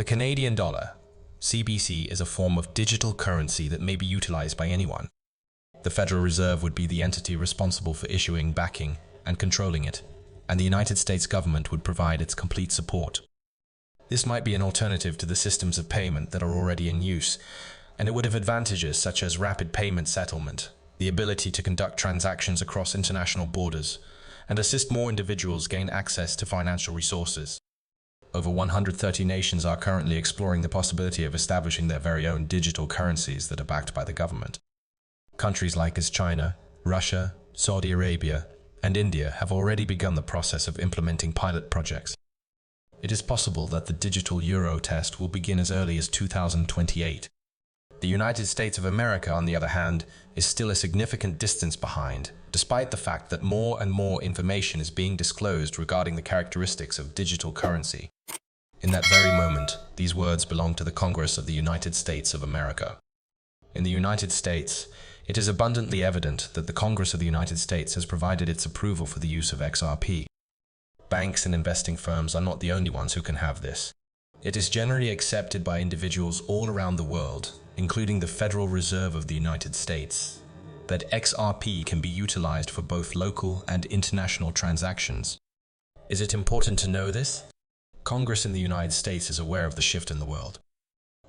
The Canadian dollar, CBC, is a form of digital currency that may be utilized by anyone. The Federal Reserve would be the entity responsible for issuing, backing, and controlling it, and the United States government would provide its complete support. This might be an alternative to the systems of payment that are already in use, and it would have advantages such as rapid payment settlement, the ability to conduct transactions across international borders, and assist more individuals gain access to financial resources. Over 130 nations are currently exploring the possibility of establishing their very own digital currencies that are backed by the government. Countries like China, Russia, Saudi Arabia, and India have already begun the process of implementing pilot projects. It is possible that the digital euro test will begin as early as 2028. The United States of America, on the other hand, is still a significant distance behind, despite the fact that more and more information is being disclosed regarding the characteristics of digital currency. In that very moment, these words belong to the Congress of the United States of America. In the United States, it is abundantly evident that the Congress of the United States has provided its approval for the use of XRP. Banks and investing firms are not the only ones who can have this. It is generally accepted by individuals all around the world, including the Federal Reserve of the United States, that XRP can be utilized for both local and international transactions. Is it important to know this? Congress in the United States is aware of the shift in the world.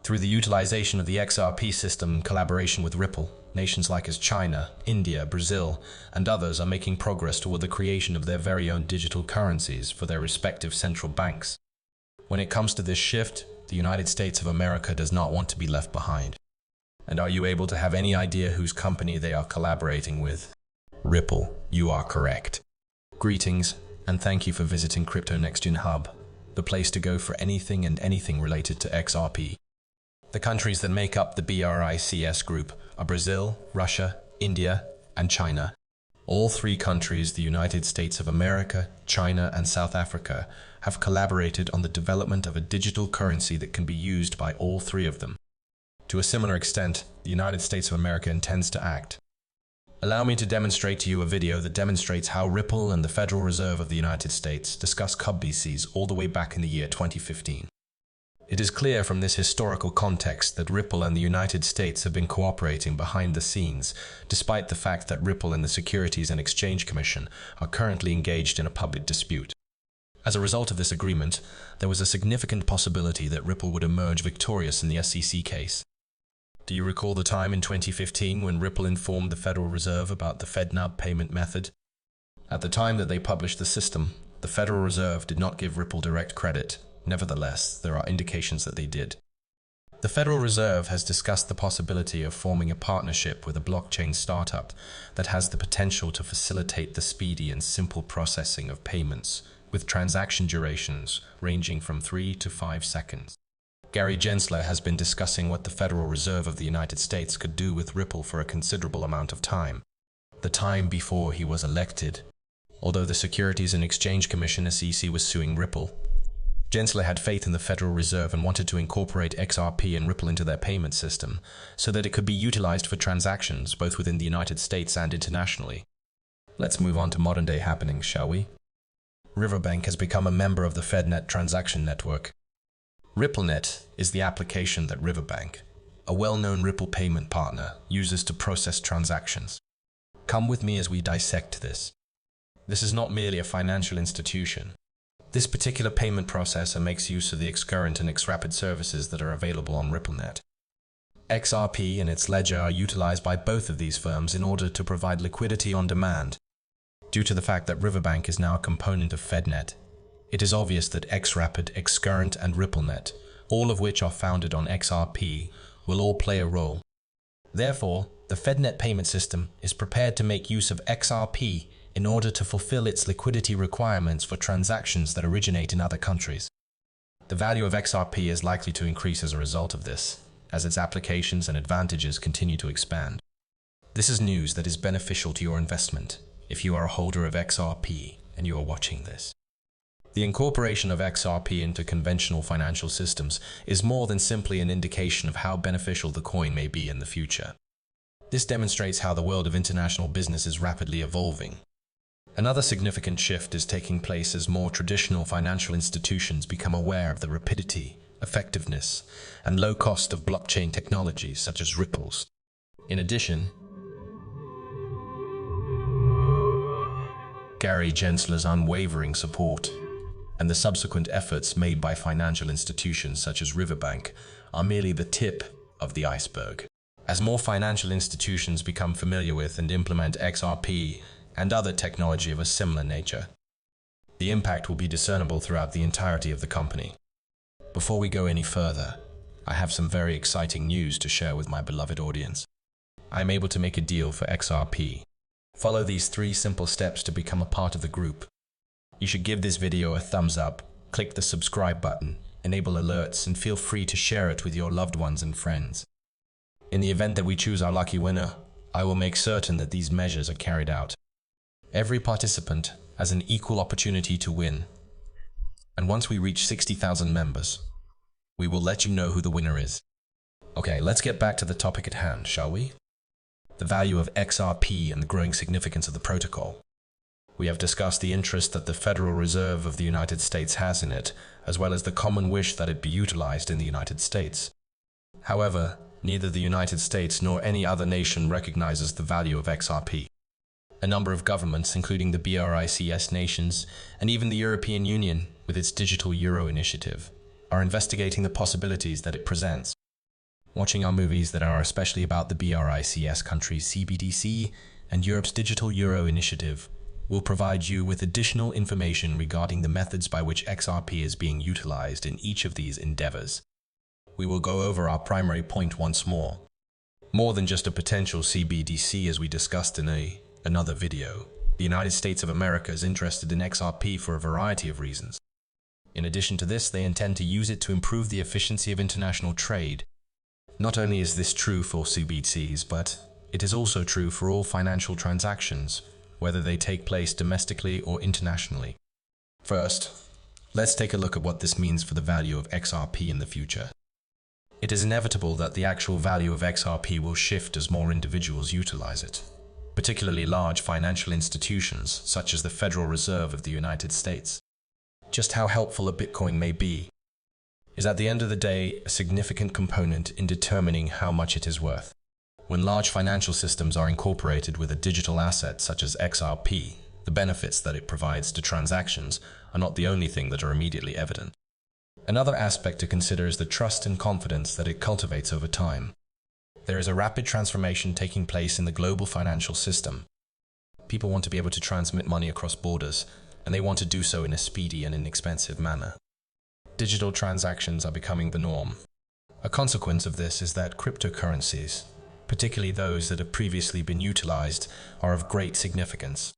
Through the utilization of the XRP system in collaboration with Ripple, nations like China, India, Brazil, and others are making progress toward the creation of their very own digital currencies for their respective central banks. When it comes to this shift, the United States of America does not want to be left behind. And are you able to have any idea whose company they are collaborating with? Ripple, you are correct. Greetings, and thank you for visiting Us.Thankx Hub, the place to go for anything and anything related to XRP. The countries that make up the BRICS group are Brazil, Russia, India, and China. All three countries, the United States of America, China, and South Africa, have collaborated on the development of a digital currency that can be used by all three of them. To a similar extent, the United States of America intends to act. Allow me to demonstrate to you a video that demonstrates how Ripple and the Federal Reserve of the United States discussed CBDCs all the way back in the year 2015. It is clear from this historical context that Ripple and the United States have been cooperating behind the scenes, despite the fact that Ripple and the Securities and Exchange Commission are currently engaged in a public dispute. As a result of this agreement, there was a significant possibility that Ripple would emerge victorious in the SEC case. Do you recall the time in 2015 when Ripple informed the Federal Reserve about the FedNub payment method? At the time that they published the system, the Federal Reserve did not give Ripple direct credit. Nevertheless, there are indications that they did. The Federal Reserve has discussed the possibility of forming a partnership with a blockchain startup that has the potential to facilitate the speedy and simple processing of payments, with transaction durations ranging from 3 to 5 seconds. Gary Gensler has been discussing what the Federal Reserve of the United States could do with Ripple for a considerable amount of time, the time before he was elected. Although the Securities and Exchange Commission (SEC) was suing Ripple, Gensler had faith in the Federal Reserve and wanted to incorporate XRP and Ripple into their payment system so that it could be utilized for transactions both within the United States and internationally. Let's move on to modern-day happenings, shall we? Riverbank has become a member of the FedNet transaction network. RippleNet is the application that Riverbank, a well-known Ripple payment partner, uses to process transactions. Come with me as we dissect this. This is not merely a financial institution. This particular payment processor makes use of the Xcurrent and Xrapid services that are available on RippleNet. XRP and its ledger are utilized by both of these firms in order to provide liquidity on demand. Due to the fact that Riverbank is now a component of FedNet, it is obvious that Xrapid, Xcurrent, and RippleNet, all of which are founded on XRP, will all play a role. Therefore, the FedNet payment system is prepared to make use of XRP in order to fulfill its liquidity requirements for transactions that originate in other countries. The value of XRP is likely to increase as a result of this, as its applications and advantages continue to expand. This is news that is beneficial to your investment if you are a holder of XRP and you are watching this. The incorporation of XRP into conventional financial systems is more than simply an indication of how beneficial the coin may be in the future. This demonstrates how the world of international business is rapidly evolving. Another significant shift is taking place as more traditional financial institutions become aware of the rapidity effectiveness, and low cost of blockchain technologies such as Ripples. In addition, Gary Gensler's unwavering support and the subsequent efforts made by financial institutions such as Riverbank are merely the tip of the iceberg. As more financial institutions become familiar with and implement XRP and other technology of a similar nature, the impact will be discernible throughout the entirety of the company. Before we go any further, I have some very exciting news to share with my beloved audience. I am able to make a deal for XRP. Follow these 3 simple steps to become a part of the group. You should give this video a thumbs up, click the subscribe button, enable alerts, and feel free to share it with your loved ones and friends. In the event that we choose our lucky winner, I will make certain that these measures are carried out. Every participant has an equal opportunity to win. And once we reach 60,000 members, we will let you know who the winner is. Okay, let's get back to the topic at hand, shall we? The value of XRP and the growing significance of the protocol. We have discussed the interest that the Federal Reserve of the United States has in it, as well as the common wish that it be utilized in the United States. However, neither the United States nor any other nation recognizes the value of XRP. A number of governments, including the BRICS nations and even the European Union with its digital euro initiative, are investigating the possibilities that it presents. Watching our movies that are especially about the BRICS countries CBDC and Europe's digital euro initiative will provide you with additional information regarding the methods by which XRP is being utilized in each of these endeavors. We will go over our primary point once more. More than just a potential CBDC, as we discussed in another video, the United States of America is interested in XRP for a variety of reasons. In addition to this, they intend to use it to improve the efficiency of international trade. Not only is this true for CBDCs, but it is also true for all financial transactions, whether they take place domestically or internationally. First, let's take a look at what this means for the value of XRP in the future. It is inevitable that the actual value of XRP will shift as more individuals utilize it, particularly large financial institutions such as the Federal Reserve of the United States. Just how helpful a Bitcoin may be is at the end of the day a significant component in determining how much it is worth. When large financial systems are incorporated with a digital asset such as XRP, the benefits that it provides to transactions are not the only thing that are immediately evident. Another aspect to consider is the trust and confidence that it cultivates over time. There is a rapid transformation taking place in the global financial system. People want to be able to transmit money across borders, and they want to do so in a speedy and inexpensive manner. Digital transactions are becoming the norm. A consequence of this is that cryptocurrencies, particularly those that have previously been utilized, are of great significance.